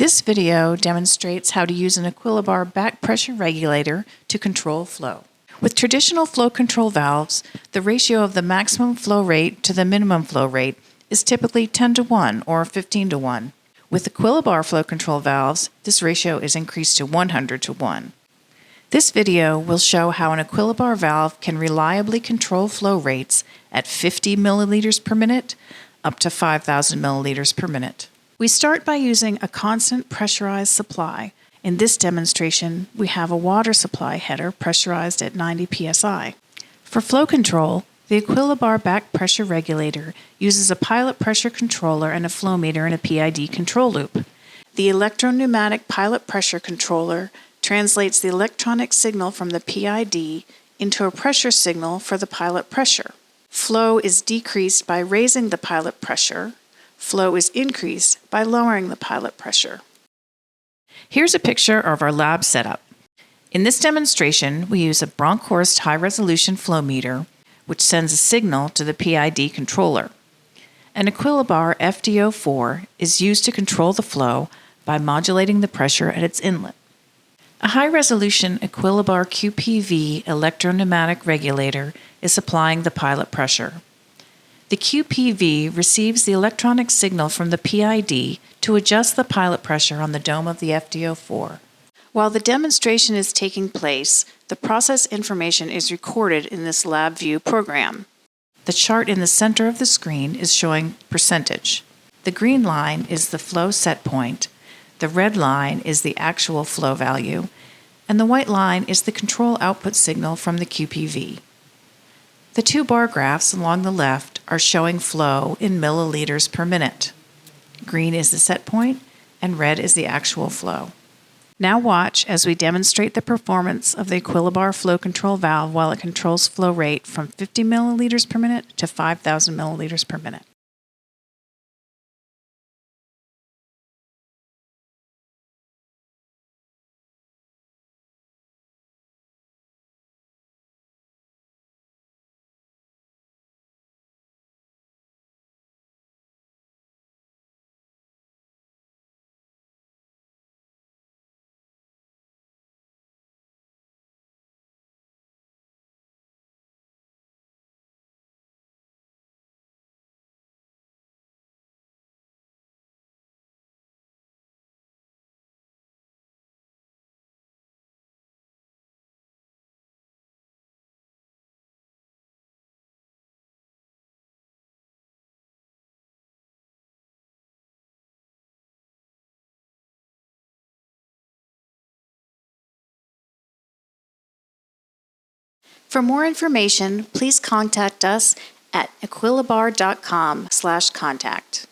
This video demonstrates how to use an Equilibar back pressure regulator to control flow. With traditional flow control valves, the ratio of the maximum flow rate to the minimum flow rate is typically 10:1 or 15:1. With Equilibar flow control valves, this ratio is increased to 100:1. This video will show how an Equilibar valve can reliably control flow rates at 50 milliliters per minute up to 5,000 milliliters per minute. We start by using a constant pressurized supply. In this demonstration, we have a water supply header pressurized at 90 psi. For flow control, the Equilibar back pressure regulator uses a pilot pressure controller and a flow meter in a PID control loop. The electro-pneumatic pilot pressure controller translates the electronic signal from the PID into a pressure signal for the pilot pressure. Flow is decreased by raising the pilot pressure. Flow is increased by lowering the pilot pressure. Here's a picture of our lab setup. In this demonstration, we use a Bronkhorst high-resolution flow meter, which sends a signal to the PID controller. An Equilibar FDO4 is used to control the flow by modulating the pressure at its inlet. A high-resolution Equilibar QPV electro-pneumatic regulator is supplying the pilot pressure. The QPV receives the electronic signal from the PID to adjust the pilot pressure on the dome of the FDO4. While the demonstration is taking place, the process information is recorded in this LabVIEW program. The chart in the center of the screen is showing percentage. The green line is the flow set point, the red line is the actual flow value, and the white line is the control output signal from the QPV. The two bar graphs along the left are showing flow in milliliters per minute. Green is the set point, and red is the actual flow. Now watch as we demonstrate the performance of the Equilibar flow control valve while it controls flow rate from 50 milliliters per minute to 5,000 milliliters per minute. For more information, please contact us at equilibar.com/contact.